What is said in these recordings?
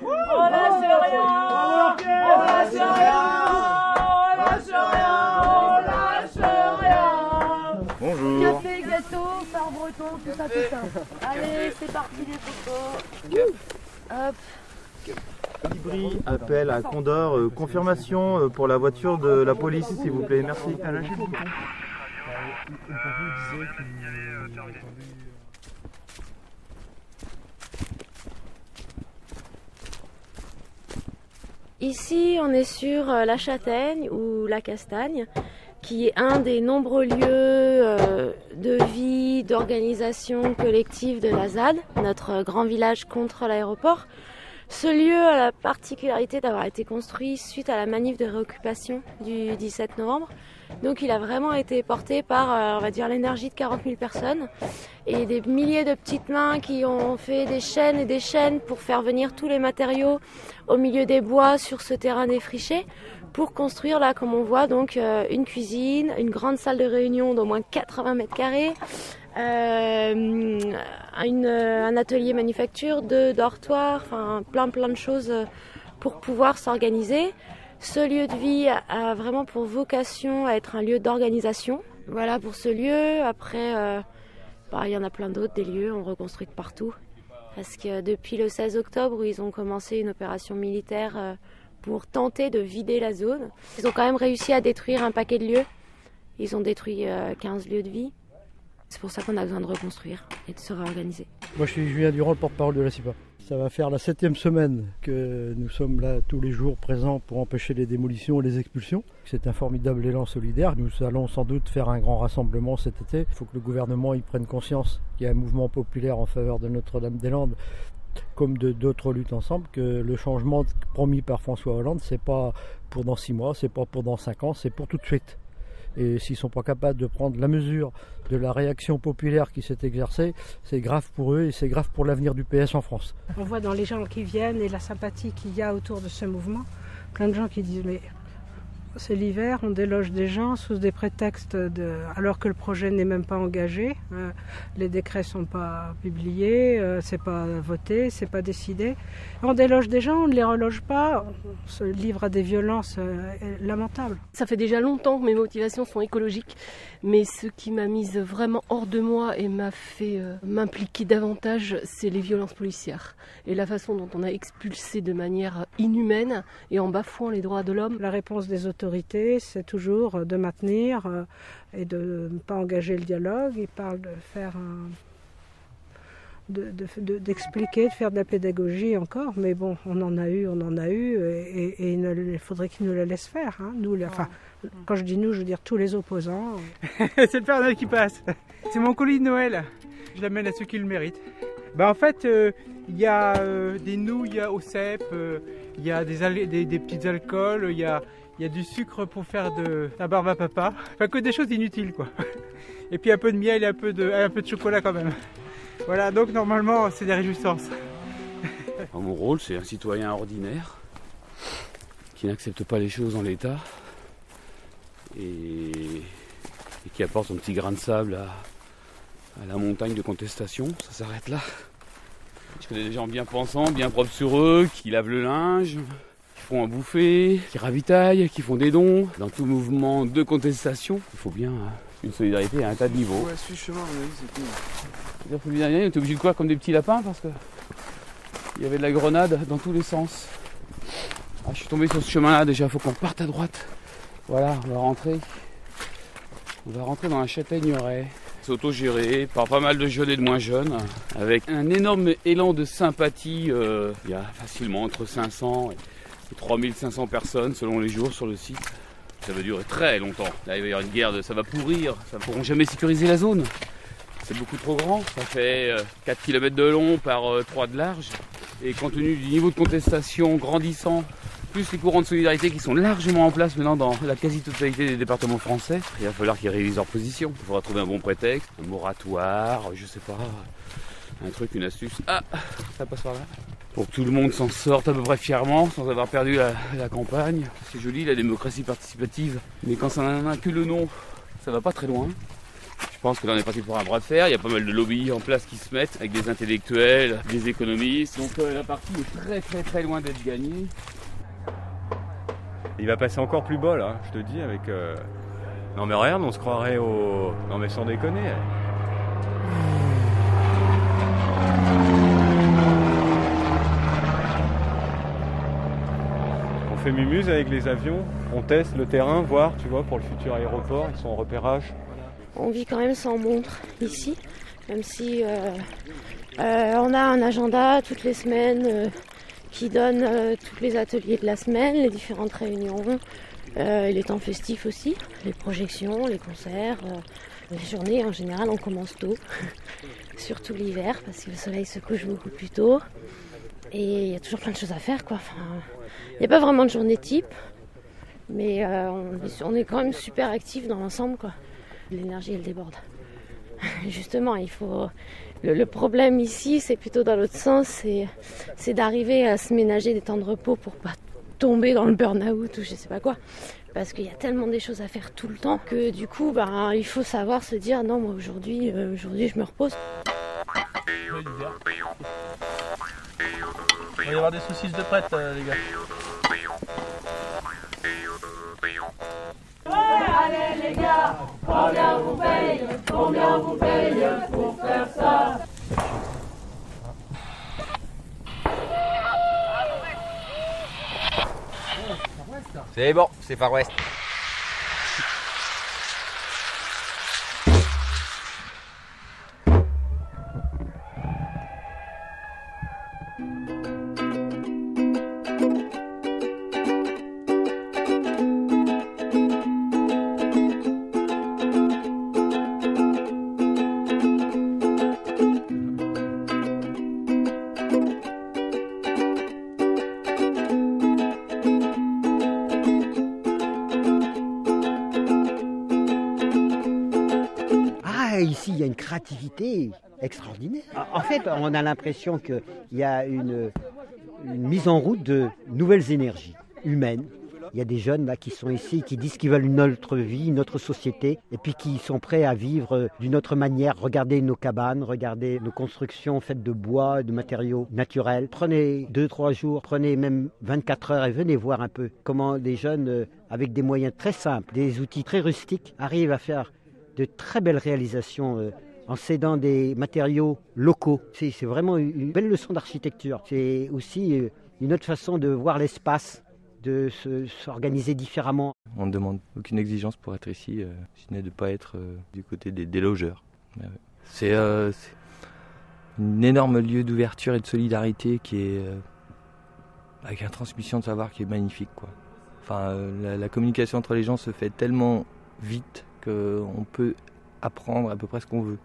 On lâche rien, on lâche rien, on lâche rien, on lâche rien. Bonjour. Café, gâteau, phare breton, tout ça, tout ça. Allez, c'est parti les photos. Hop. Libri appel à Condor, confirmation pour la voiture de la police s'il vous plaît, merci. Ici, on est sur la Châtaigne ou la Castagne, qui est un des nombreux lieux de vie, d'organisation collective de la ZAD, notre grand village contre l'aéroport. Ce lieu a la particularité d'avoir été construit suite à la manif de réoccupation du 17 novembre. Donc il a vraiment été porté par, on va dire, l'énergie de 40 000 personnes et des milliers de petites mains qui ont fait des chaînes et des chaînes pour faire venir tous les matériaux au milieu des bois sur ce terrain défriché pour construire là, comme on voit, donc une cuisine, une grande salle de réunion d'au moins 80 mètres carrés, un atelier manufacture, 2 dortoirs, enfin plein de choses pour pouvoir s'organiser. Ce lieu de vie a vraiment pour vocation à être un lieu d'organisation. Voilà pour ce lieu. Après, il y en a plein d'autres, des lieux, on reconstruit de partout. Parce que depuis le 16 octobre, où ils ont commencé une opération militaire pour tenter de vider la zone, ils ont quand même réussi à détruire un paquet de lieux. Ils ont détruit 15 lieux de vie. C'est pour ça qu'on a besoin de reconstruire et de se réorganiser. Moi je suis Julien Durand, le porte-parole de la CIPA. Ça va faire la 7e semaine que nous sommes là tous les jours présents pour empêcher les démolitions et les expulsions. C'est un formidable élan solidaire. Nous allons sans doute faire un grand rassemblement cet été. Il faut que le gouvernement y prenne conscience qu'il y a un mouvement populaire en faveur de Notre-Dame-des-Landes comme de d'autres luttes ensemble, que le changement promis par François Hollande, c'est pas pour dans 6 mois, c'est pas pour dans 5 ans, c'est pour tout de suite. Et s'ils ne sont pas capables de prendre la mesure de la réaction populaire qui s'est exercée, c'est grave pour eux et c'est grave pour l'avenir du PS en France. On voit dans les gens qui viennent et la sympathie qu'il y a autour de ce mouvement, plein de gens qui disent mais c'est l'hiver, on déloge des gens sous des prétextes alors que le projet n'est même pas engagé, les décrets sont pas publiés, c'est pas voté, c'est pas décidé. On déloge des gens, on ne les reloge pas, on se livre à des violences lamentables. Ça fait déjà longtemps que mes motivations sont écologiques, mais ce qui m'a mise vraiment hors de moi et m'a fait m'impliquer davantage, c'est les violences policières et la façon dont on a expulsé de manière inhumaine et en bafouant les droits de l'homme. La réponse des autorités, c'est toujours de maintenir et de ne pas engager le dialogue. Ils parlent de faire d'expliquer, de faire de la pédagogie encore, mais bon, on en a eu, et il faudrait qu'ils nous la laissent faire. Hein. Nous, quand je dis nous, je veux dire tous les opposants. C'est le Père Noël qui passe. C'est mon colis de Noël. Je l'amène à ceux qui le méritent. En fait, il y a des nouilles au cèpe, il y a des petits alcools, il y a du sucre pour faire de la barbe à papa. Enfin, que des choses inutiles, quoi. Et puis un peu de miel et un peu de chocolat quand même. Voilà, donc normalement, c'est des réjouissances. Mon rôle, c'est un citoyen ordinaire qui n'accepte pas les choses en l'état et qui apporte son petit grain de sable à la montagne de contestation. Ça s'arrête là. Je connais des gens bien pensants, bien propres sur eux, qui lavent le linge, qui font à bouffer, qui ravitaillent, qui font des dons. Dans tout mouvement de contestation, il faut bien une solidarité à un tas de niveaux. Ouais, suis le chemin, à mon avis, c'est tout. Il bien on était obligé de courir comme des petits lapins parce que il y avait de la grenade dans tous les sens. Je suis tombé sur ce chemin-là, déjà il faut qu'on parte à droite. Voilà, on va rentrer dans la Châtaigneraie. C'est autogéré par pas mal de jeunes et de moins jeunes, avec un énorme élan de sympathie. Il y a facilement entre 500 et 3500 personnes selon les jours sur le site. Ça va durer très longtemps. Là il va y avoir une guerre, ça va pourrir, ça ne pourront jamais sécuriser la zone. C'est beaucoup trop grand, ça fait 4 km de long par 3 de large. Et compte tenu du niveau de contestation grandissant, plus les courants de solidarité qui sont largement en place maintenant dans la quasi-totalité des départements français, il va falloir qu'ils révisent leur position. Il faudra trouver un bon prétexte, un moratoire, je sais pas, un truc, une astuce. Ah, ça passe par là. Pour que tout le monde s'en sorte à peu près fièrement, sans avoir perdu la campagne. C'est joli la démocratie participative, mais quand ça n'en a que le nom, ça va pas très loin. Je pense que là on est parti pour un bras de fer, il y a pas mal de lobbies en place qui se mettent avec des intellectuels, des économistes, donc la partie est très loin d'être gagnée. Il va passer encore plus bas là, je te dis, avec... Non mais regarde, on se croirait au... Non mais sans déconner. On fait mumuse avec les avions, on teste le terrain, voir, tu vois, pour le futur aéroport, ils sont en repérage. On vit quand même sans montre ici, même si on a un agenda toutes les semaines qui donne tous les ateliers de la semaine, les différentes réunions, les temps festifs aussi, les projections, les concerts. Les journées en général on commence tôt, surtout l'hiver parce que le soleil se couche beaucoup plus tôt et il y a toujours plein de choses à faire quoi. Enfin, il n'y a pas vraiment de journée type, mais on est quand même super actifs dans l'ensemble quoi. L'énergie elle déborde. Justement, il faut. Le problème ici, c'est plutôt dans l'autre sens, c'est d'arriver à se ménager des temps de repos pour pas tomber dans le burn-out ou je sais pas quoi. Parce qu'il y a tellement des choses à faire tout le temps que du coup, il faut savoir se dire non, moi aujourd'hui, je me repose. Il va y avoir des saucisses de prête, les gars. Allez les gars, combien vous paye pour faire ça? C'est bon, c'est Far West. Ici, il y a une créativité extraordinaire. En fait, on a l'impression qu'il y a une mise en route de nouvelles énergies humaines. Il y a des jeunes là qui sont ici, qui disent qu'ils veulent une autre vie, une autre société, et puis qui sont prêts à vivre d'une autre manière. Regardez nos cabanes, regardez nos constructions faites de bois, de matériaux naturels. Prenez 2-3 jours, prenez même 24 heures et venez voir un peu comment les jeunes, avec des moyens très simples, des outils très rustiques, arrivent à faire de très belles réalisations en s'aidant des matériaux locaux. C'est vraiment une belle leçon d'architecture. C'est aussi une autre façon de voir l'espace, de s'organiser différemment. On ne demande aucune exigence pour être ici, si ce n'est de ne pas être du côté des logeurs. C'est un énorme lieu d'ouverture et de solidarité qui est avec une transmission de savoir qui est magnifique, quoi. Enfin, la communication entre les gens se fait tellement vite qu'on peut apprendre à peu près ce qu'on veut.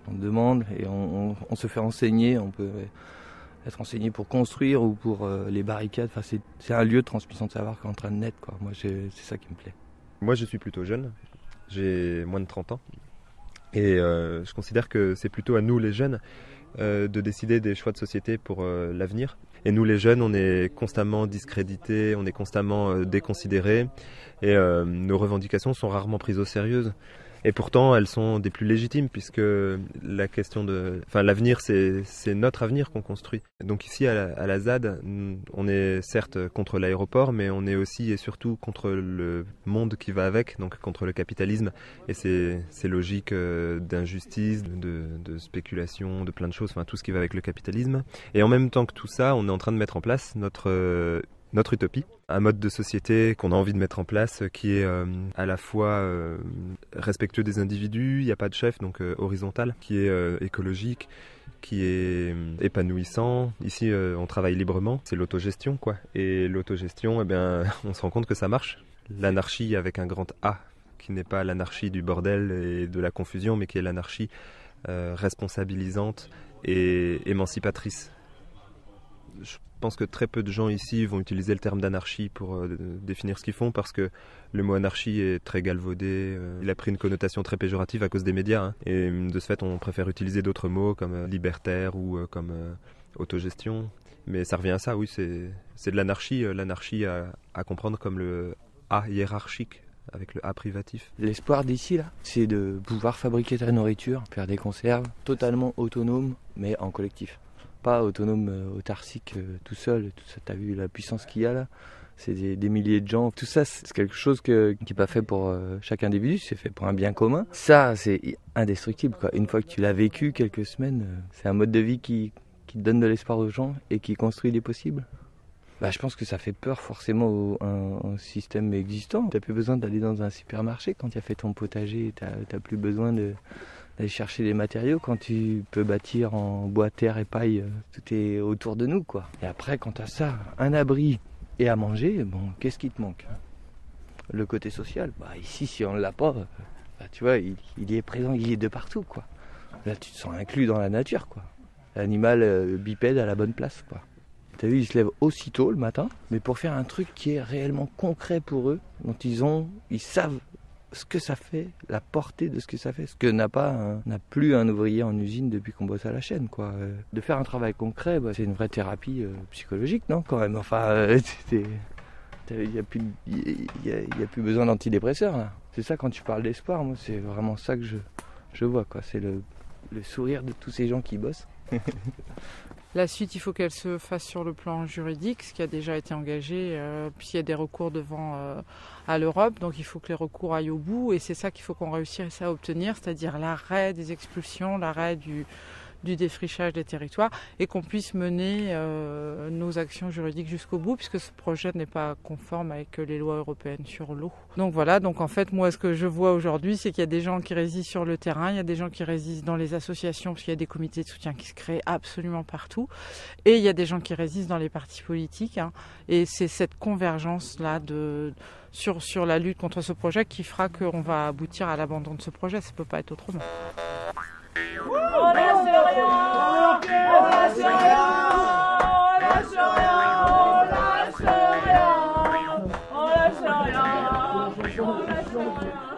On demande et on se fait enseigner, on peut être enseigné pour construire ou pour les barricades. Enfin, c'est un lieu de transmission de savoir qui est en train de naître, quoi. Moi, c'est ça qui me plaît. Moi, je suis plutôt jeune, j'ai moins de 30 ans. Et je considère que c'est plutôt à nous, les jeunes, de décider des choix de société pour l'avenir. Et nous, les jeunes, on est constamment discrédités, on est constamment déconsidérés. Et nos revendications sont rarement prises au sérieux. Et pourtant, elles sont des plus légitimes puisque la question l'avenir, c'est notre avenir qu'on construit. Donc ici, à la ZAD, on est certes contre l'aéroport, mais on est aussi et surtout contre le monde qui va avec, donc contre le capitalisme et ces logiques d'injustice, de spéculation, de plein de choses, enfin tout ce qui va avec le capitalisme. Et en même temps que tout ça, on est en train de mettre en place notre utopie, un mode de société qu'on a envie de mettre en place qui est à la fois respectueux des individus, il n'y a pas de chef, donc horizontal, qui est écologique, qui est épanouissant. Ici, on travaille librement, c'est l'autogestion, quoi. Et l'autogestion, eh bien, on se rend compte que ça marche. L'anarchie avec un grand A, qui n'est pas l'anarchie du bordel et de la confusion, mais qui est l'anarchie responsabilisante et émancipatrice. Je pense que très peu de gens ici vont utiliser le terme d'anarchie pour définir ce qu'ils font parce que le mot anarchie est très galvaudé, il a pris une connotation très péjorative à cause des médias, hein. Et de ce fait on préfère utiliser d'autres mots comme libertaire ou comme autogestion, mais ça revient à ça, oui, c'est de l'anarchie à comprendre comme le A hiérarchique avec le A privatif. L'espoir d'ici, là, c'est de pouvoir fabriquer ta nourriture, faire des conserves, totalement autonome, mais en collectif. Pas autonome, autarcique, tout seul, tout ça. T'as vu la puissance qu'il y a là? C'est des milliers de gens. Tout ça, c'est quelque chose qui n'est pas fait pour chaque individu, c'est fait pour un bien commun. Ça, c'est indestructible, quoi. Une fois que tu l'as vécu quelques semaines, c'est un mode de vie qui donne de l'espoir aux gens et qui construit des possibles. Je pense que ça fait peur forcément un système existant. Tu n'as plus besoin d'aller dans un supermarché quand tu as fait ton potager. Tu n'as plus besoin d'aller chercher des matériaux quand tu peux bâtir en bois, terre et paille. Tout est autour de nous, quoi. Et après, quand tu as ça, un abri et à manger, bon, qu'est-ce qui te manque? Le côté social, ici, si on ne l'a pas, tu vois, il y est présent, il y est de partout, quoi. Là, tu te sens inclus dans la nature, quoi. L'animal bipède à la bonne place, quoi. T'as vu, ils se lèvent aussitôt le matin, mais pour faire un truc qui est réellement concret pour eux, dont ils savent ce que ça fait, la portée de ce que ça fait, ce que n'a plus un ouvrier en usine depuis qu'on bosse à la chaîne, quoi. De faire un travail concret, c'est une vraie thérapie psychologique, non, quand même. Enfin, il n'y a plus besoin d'antidépresseurs, là. C'est ça, quand tu parles d'espoir, moi, c'est vraiment ça que je vois, quoi. C'est le sourire de tous ces gens qui bossent. La suite, il faut qu'elle se fasse sur le plan juridique, ce qui a déjà été engagé, puisqu'il y a des recours devant à l'Europe, donc il faut que les recours aillent au bout, et c'est ça qu'il faut qu'on réussisse à obtenir, c'est-à-dire l'arrêt des expulsions, l'arrêt du défrichage des territoires, et qu'on puisse mener nos actions juridiques jusqu'au bout, puisque ce projet n'est pas conforme avec les lois européennes sur l'eau. Donc voilà, donc en fait, moi, ce que je vois aujourd'hui, c'est qu'il y a des gens qui résistent sur le terrain, il y a des gens qui résistent dans les associations, parce qu'il y a des comités de soutien qui se créent absolument partout, et il y a des gens qui résistent dans les partis politiques, et c'est cette convergence-là sur la lutte contre ce projet qui fera qu'on va aboutir à l'abandon de ce projet, ça ne peut pas être autrement. On lâche rien, on lâche rien, on lâche rien, on lâche rien, on lâche rien, on lâche rien.